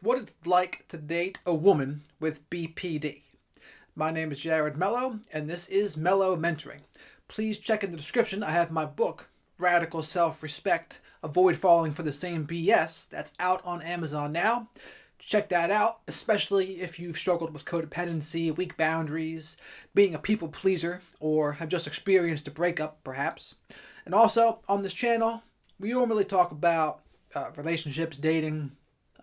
what it's like to date a woman with BPD. My name is Jared Mello, and this is Mello Mentoring. Please check in the description. I have my book, Radical Self-Respect, Avoid Falling for the Same BS, that's out on Amazon now. Check that out, especially if you've struggled with codependency, weak boundaries, being a people pleaser, or have just experienced a breakup, perhaps. And also, on this channel, we normally talk about relationships, dating,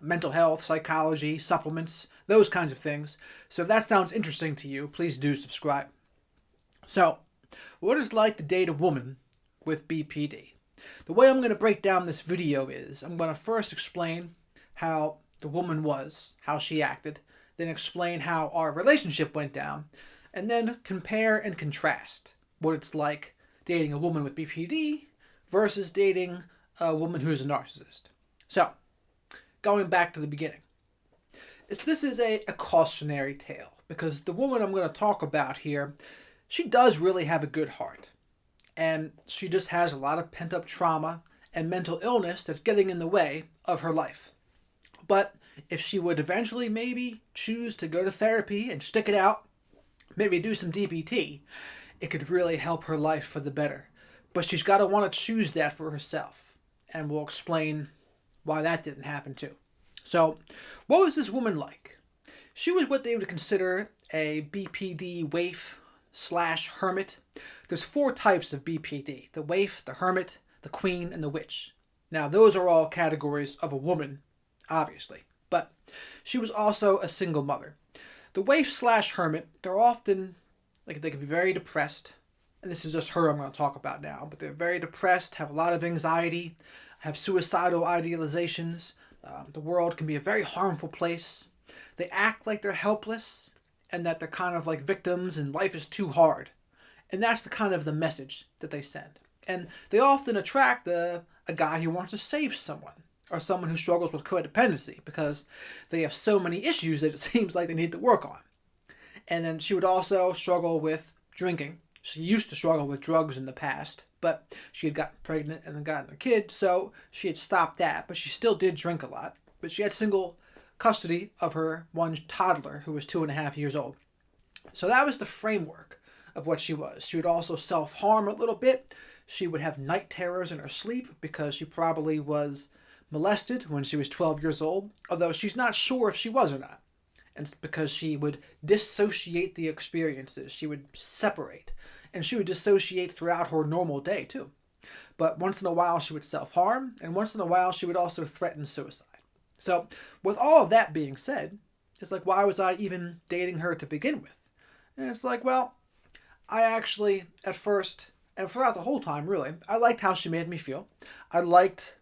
mental health, psychology, supplements, those kinds of things. So if that sounds interesting to you, please do subscribe. So, what is it like to date a woman with BPD? The way I'm going to break down this video is, I'm going to first explain how the woman was, how she acted, then explain how our relationship went down, and then compare and contrast what it's like dating a woman with BPD versus dating a woman who's a narcissist. So, going back to the beginning. This is a cautionary tale, because the woman I'm going to talk about here, she does really have a good heart. And she just has a lot of pent-up trauma and mental illness that's getting in the way of her life. But if she would eventually maybe choose to go to therapy and stick it out, maybe do some DBT, it could really help her life for the better. But she's got to want to choose that for herself. And we'll explain why that didn't happen too. So, what was this woman like? She was what they would consider a BPD waif/hermit. There's 4 types of BPD: the waif, the hermit, the queen, and the witch. Now, those are all categories of a woman, obviously. But she was also a single mother. The waif/hermit, they're often, they can be very depressed. And this is just her I'm going to talk about now. But they're very depressed, have a lot of anxiety, have suicidal idealizations. The world can be a very harmful place. They act like they're helpless and that they're kind of like victims and life is too hard. And that's the kind of the message that they send. And they often attract a guy who wants to save someone, or someone who struggles with codependency, because they have so many issues that it seems like they need to work on. And then she would also struggle with drinking. She used to struggle with drugs in the past, but she had gotten pregnant and then gotten a kid, so she had stopped that, but she still did drink a lot. But she had single custody of her one toddler who was 2.5 years old. So that was the framework of what she was. She would also self-harm a little bit. She would have night terrors in her sleep because she probably was molested when she was 12 years old, although she's not sure if she was or not. And it's because she would dissociate the experiences. She would separate. And she would dissociate throughout her normal day, too. But once in a while, she would self-harm, and once in a while, she would also threaten suicide. So, with all of that being said, it's like, why was I even dating her to begin with? And it's like, well, I actually, at first, and throughout the whole time, really, I liked how she made me feel. I liked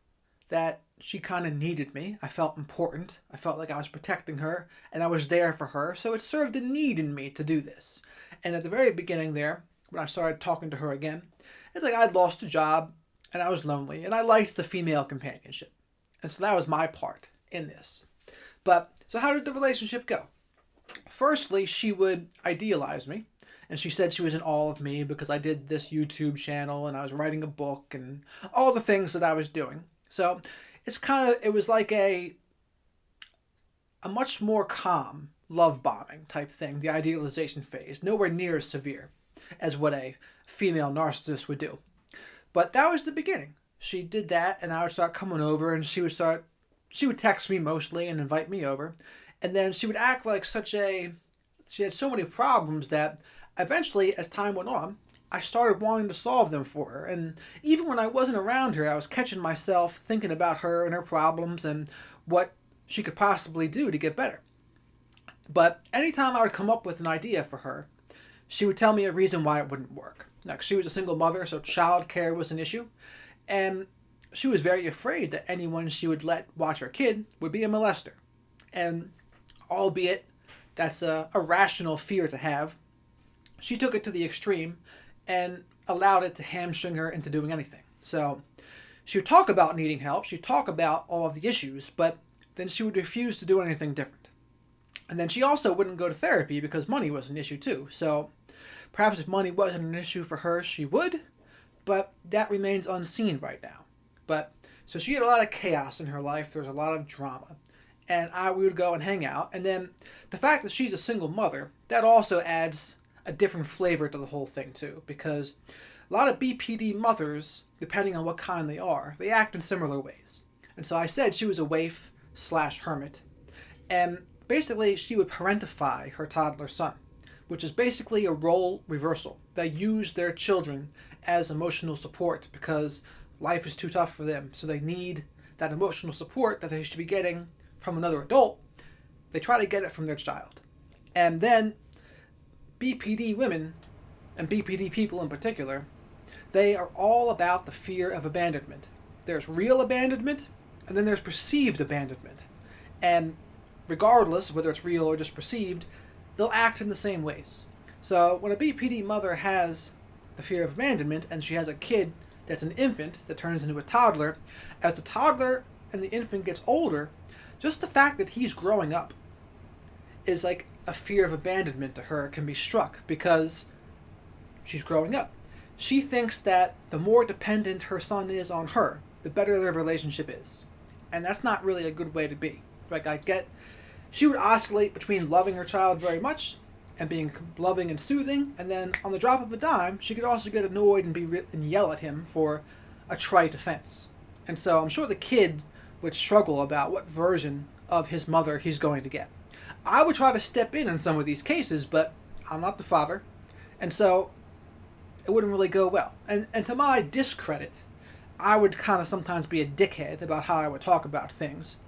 that she kind of needed me. I felt important. I felt like I was protecting her, and I was there for her, so it served a need in me to do this. And at the very beginning there, when I started talking to her again, it's like I'd lost a job, and I was lonely, and I liked the female companionship. And so that was my part in this. But, so how did the relationship go? Firstly, she would idealize me, and she said she was in awe of me because I did this YouTube channel, and I was writing a book, and all the things that I was doing. So, it was like a much more calm love bombing type thing, the idealization phase, nowhere near as severe as what a female narcissist would do. But that was the beginning. She did that, and I would start coming over, and she would text me mostly and invite me over. And then she would act like she had so many problems that eventually, as time went on, I started wanting to solve them for her. And even when I wasn't around her, I was catching myself thinking about her and her problems and what she could possibly do to get better. But anytime I would come up with an idea for her, she would tell me a reason why it wouldn't work. Now, she was a single mother, so childcare was an issue. And she was very afraid that anyone she would let watch her kid would be a molester. And albeit that's a rational fear to have, she took it to the extreme and allowed it to hamstring her into doing anything. So she would talk about needing help, she'd talk about all of the issues, but then she would refuse to do anything different. And then she also wouldn't go to therapy because money was an issue too. So perhaps if money wasn't an issue for her, she would, but that remains unseen right now. But so she had a lot of chaos in her life. There was a lot of drama. and we would go and hang out. And then the fact that she's a single mother, that also adds a different flavor to the whole thing too, because a lot of BPD mothers, depending on what kind they are, they act in similar ways. And so I said she was a waif / hermit, and basically she would parentify her toddler son, which is basically a role reversal. They use their children as emotional support because life is too tough for them, so they need that emotional support that they should be getting from another adult. They try to get it from their child. And then BPD women, and BPD people in particular, they are all about the fear of abandonment. There's real abandonment, and then there's perceived abandonment. And regardless of whether it's real or just perceived, they'll act in the same ways. So when a BPD mother has the fear of abandonment, and she has a kid that's an infant that turns into a toddler, as the toddler and the infant gets older, just the fact that he's growing up is like a fear of abandonment to her can be struck because she's growing up. She thinks that the more dependent her son is on her, the better their relationship is. And that's not really a good way to be. Like, she would oscillate between loving her child very much and being loving and soothing, and then on the drop of a dime, she could also get annoyed and yell at him for a trite offense. And so I'm sure the kid would struggle about what version of his mother he's going to get. I would try to step in some of these cases, but I'm not the father, and so it wouldn't really go well. And to my discredit, I would kind of sometimes be a dickhead about how I would talk about things,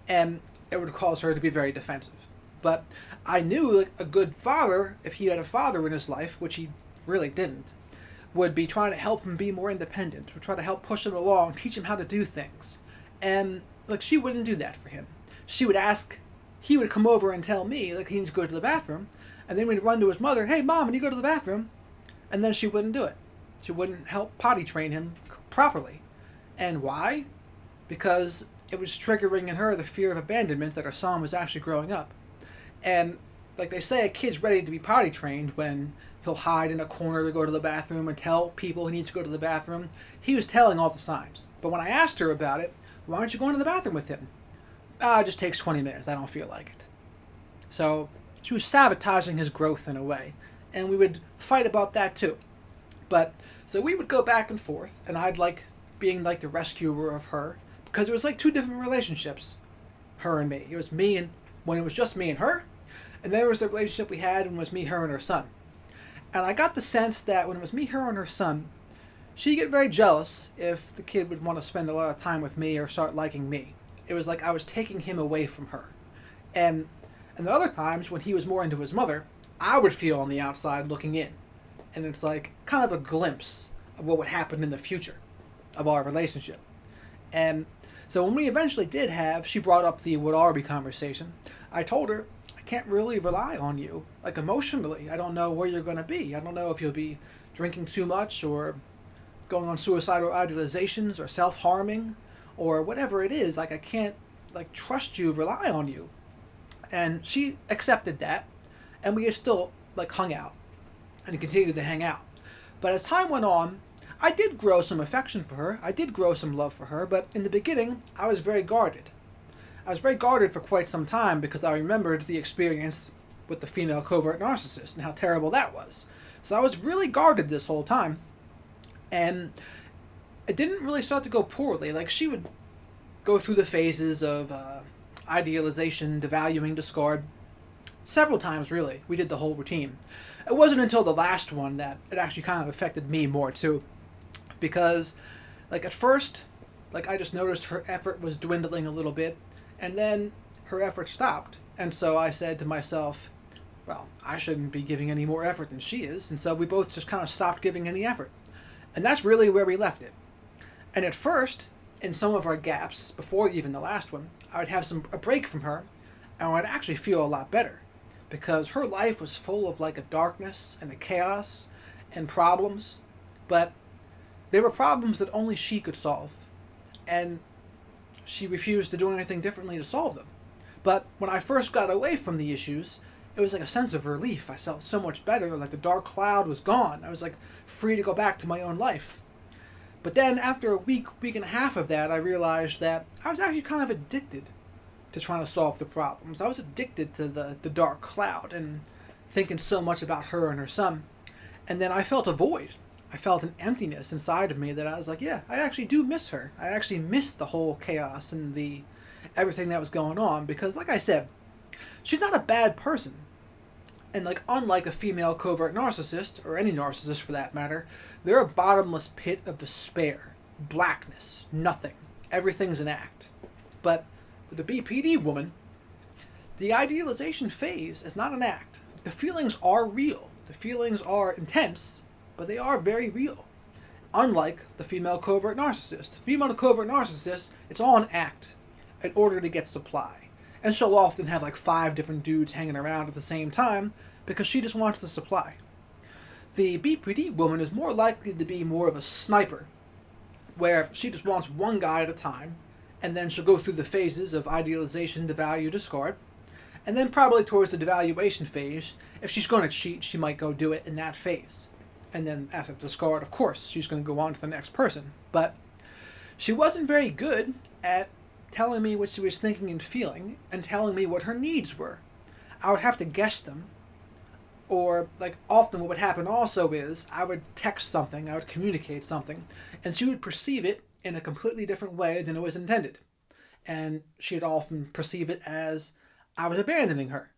and it would cause her to be very defensive. But I knew like a good father, if he had a father in his life, which he really didn't, would be trying to help him be more independent, would try to help push him along, teach him how to do things. And like, she wouldn't do that for him. She would ask, he would come over and tell me like he needs to go to the bathroom, and then we'd run to his mother, "Hey mom, when you go to the bathroom?" And then she wouldn't do it. She wouldn't help potty train him properly. And why? Because it was triggering in her the fear of abandonment that her son was actually growing up. And like they say, a kid's ready to be potty trained when he'll hide in a corner to go to the bathroom and tell people he needs to go to the bathroom. He was telling all the signs. But when I asked her about it, "Why aren't you going to the bathroom with him?" It just takes 20 minutes. I don't feel like it. So she was sabotaging his growth in a way. And we would fight about that too. But so we would go back and forth, and I'd like being like the rescuer of her, because it was like two different relationships, her and me. It was me and when it was just me and her, and then there was the relationship we had when it was me, her, and her son. And I got the sense that when it was me, her, and her son, she'd get very jealous if the kid would want to spend a lot of time with me or start liking me. It was like I was taking him away from her. And the other times when he was more into his mother, I would feel on the outside looking in. And it's like kind of a glimpse of what would happen in the future of our relationship. And so when we eventually did have, she brought up the "what are we" conversation. I told her, I can't really rely on you, like emotionally. I don't know where you're going to be. I don't know if you'll be drinking too much or going on suicidal idealizations or self-harming or whatever it is. Like, I can't like trust you, rely on you. And she accepted that, and we still like hung out and continued to hang out. But as time went on, I did grow some affection for her. I did grow some love for her, but in the beginning, I was very guarded. I was very guarded for quite some time because I remembered the experience with the female covert narcissist and how terrible that was. So I was really guarded this whole time, and it didn't really start to go poorly. Like, she would go through the phases of idealization, devaluing, discard. Several times, really. We did the whole routine. It wasn't until the last one that it actually kind of affected me more, too. Because, like, at first, like, I just noticed her effort was dwindling a little bit, and then her effort stopped. And so I said to myself, well, I shouldn't be giving any more effort than she is. And so we both just kind of stopped giving any effort. And that's really where we left it. And at first, in some of our gaps, before even the last one, I would have a break from her, and I'd actually feel a lot better. Because her life was full of like a darkness and a chaos and problems. But they were problems that only she could solve. And she refused to do anything differently to solve them. But when I first got away from the issues, it was like a sense of relief. I felt so much better, like the dark cloud was gone. I was like free to go back to my own life. But then after a week and a half of that, I realized that I was actually kind of addicted to trying to solve the problems. I was addicted to the dark cloud and thinking so much about her and her son. And then I felt a void. I felt an emptiness inside of me that I was like, yeah, I actually do miss her. I actually miss the whole chaos and the everything that was going on, because like I said, she's not a bad person. And like, unlike a female covert narcissist, or any narcissist for that matter, they're a bottomless pit of despair, blackness, nothing. Everything's an act. But with the BPD woman, the idealization phase is not an act. The feelings are real. The feelings are intense, but they are very real. Unlike the female covert narcissist. The female covert narcissist, it's all an act in order to get supply. And she'll often have like 5 different dudes hanging around at the same time because she just wants the supply. The BPD woman is more likely to be more of a sniper, where she just wants one guy at a time, and then she'll go through the phases of idealization, devalue, discard, and then probably towards the devaluation phase, if she's going to cheat, she might go do it in that phase. And then after discard, of course, she's going to go on to the next person. But she wasn't very good at telling me what she was thinking and feeling, and telling me what her needs were. I would have to guess them. Or, like, often what would happen also is, I would text something, I would communicate something, and she would perceive it in a completely different way than it was intended. And she'd often perceive it as I was abandoning her,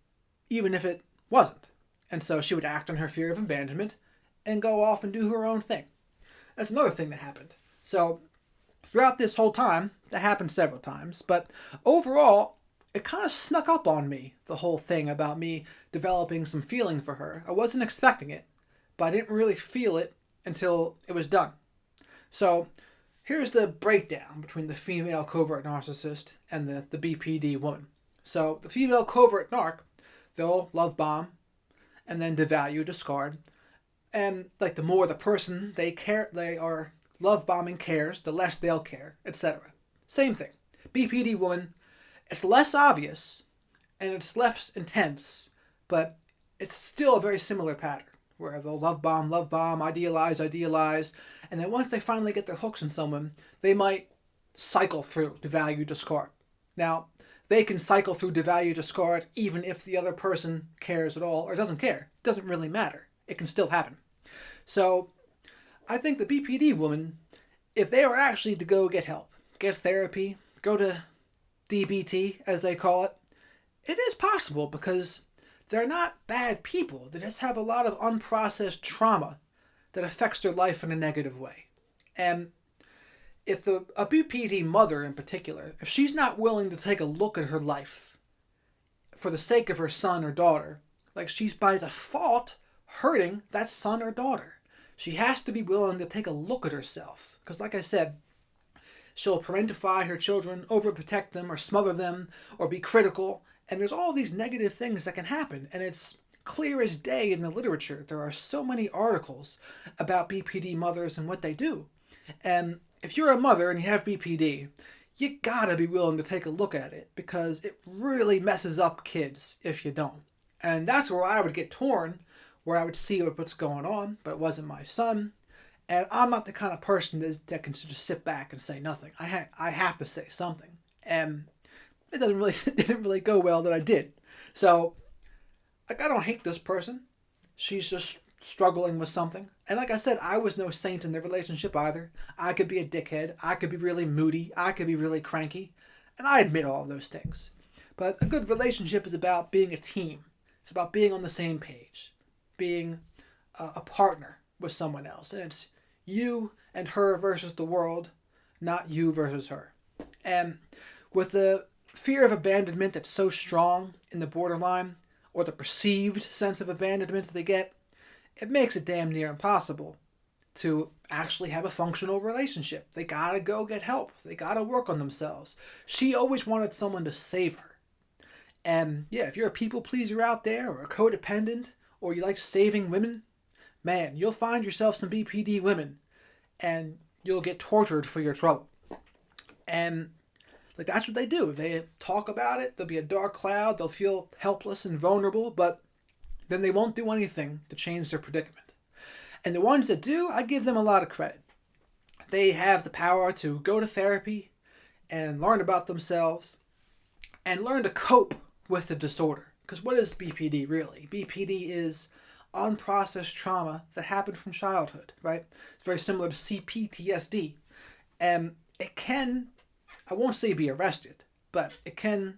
even if it wasn't. And so she would act on her fear of abandonment and go off and do her own thing. That's another thing that happened. So throughout this whole time, that happened several times, but overall, it kind of snuck up on me, the whole thing about me developing some feeling for her. I wasn't expecting it, but I didn't really feel it until it was done. So here's the breakdown between the female covert narcissist and the BPD woman. So the female covert narc, they'll love bomb and then devalue, discard. And like, the more the person they are love bombing cares, the less they'll care, etc. Same thing. BPD woman, it's less obvious and it's less intense, but it's still a very similar pattern where they'll love bomb, idealize, and then once they finally get their hooks in someone, they might cycle through devalue, discard. Now, they can cycle through devalue, discard even if the other person cares at all or doesn't care. It doesn't really matter. It can still happen. So I think the BPD woman, if they were actually to go get help, get therapy, go to DBT, as they call it, it is possible, because they're not bad people. They just have a lot of unprocessed trauma that affects their life in a negative way. And if a BPD mother in particular, if she's not willing to take a look at her life for the sake of her son or daughter, like, she's by default hurting that son or daughter. She has to be willing to take a look at herself. Because like I said, she'll parentify her children, overprotect them, or smother them, or be critical. And there's all these negative things that can happen. And it's clear as day in the literature. There are so many articles about BPD mothers and what they do. And if you're a mother and you have BPD, you gotta be willing to take a look at it, because it really messes up kids if you don't. And that's where I would get torn, where I would see what's going on, but it wasn't my son. And I'm not the kind of person that can just sit back and say nothing. I have to say something. And it didn't really go well that I did. So, like, I don't hate this person. She's just struggling with something. And like I said, I was no saint in the relationship either. I could be a dickhead. I could be really moody. I could be really cranky. And I admit all of those things. But a good relationship is about being a team. It's about being on the same page. Being a partner with someone else. And it's you and her versus the world, not you versus her. And with the fear of abandonment that's so strong in the borderline, or the perceived sense of abandonment they get, it makes it damn near impossible to actually have a functional relationship. They gotta go get help. They gotta work on themselves. She always wanted someone to save her. And yeah, if you're a people pleaser out there, or a codependent, or you like saving women, man, you'll find yourself some BPD women, and you'll get tortured for your trouble. And like, that's what they do. They talk about it. There'll be a dark cloud. They'll feel helpless and vulnerable, but then they won't do anything to change their predicament. And the ones that do, I give them a lot of credit. They have the power to go to therapy and learn about themselves and learn to cope with the disorder. Because what is BPD really? BPD is unprocessed trauma that happened from childhood, right? It's very similar to CPTSD. And it can, I won't say be arrested, but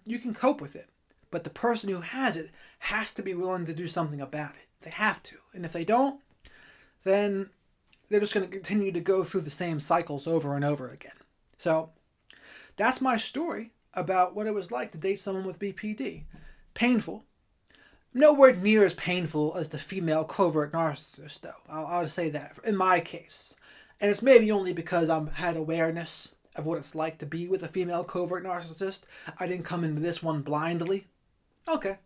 you can cope with it. But the person who has it has to be willing to do something about it. They have to. And if they don't, then they're just going to continue to go through the same cycles over and over again. So that's my story about what it was like to date someone with BPD. Painful. Nowhere near as painful as the female covert narcissist, though. I'll just say that, in my case. And it's maybe only because I had awareness of what it's like to be with a female covert narcissist. I didn't come into this one blindly. Okay.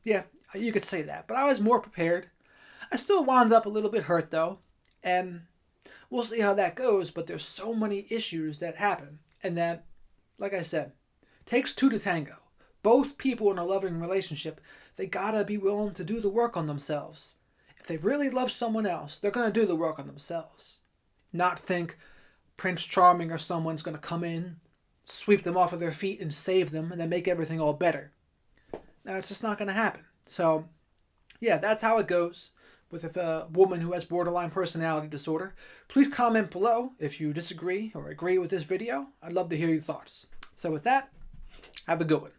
Yeah, you could say that. But I was more prepared. I still wound up a little bit hurt, though. And we'll see how that goes. But there's so many issues that happen. And that, like I said, takes two to tango. Both people in a loving relationship, they gotta be willing to do the work on themselves. If they really love someone else, they're gonna do the work on themselves. Not think Prince Charming or someone's gonna come in, sweep them off of their feet and save them and then make everything all better. Now, it's just not gonna happen. So, yeah, that's how it goes with a woman who has borderline personality disorder. Please comment below if you disagree or agree with this video. I'd love to hear your thoughts. So with that, have a good one.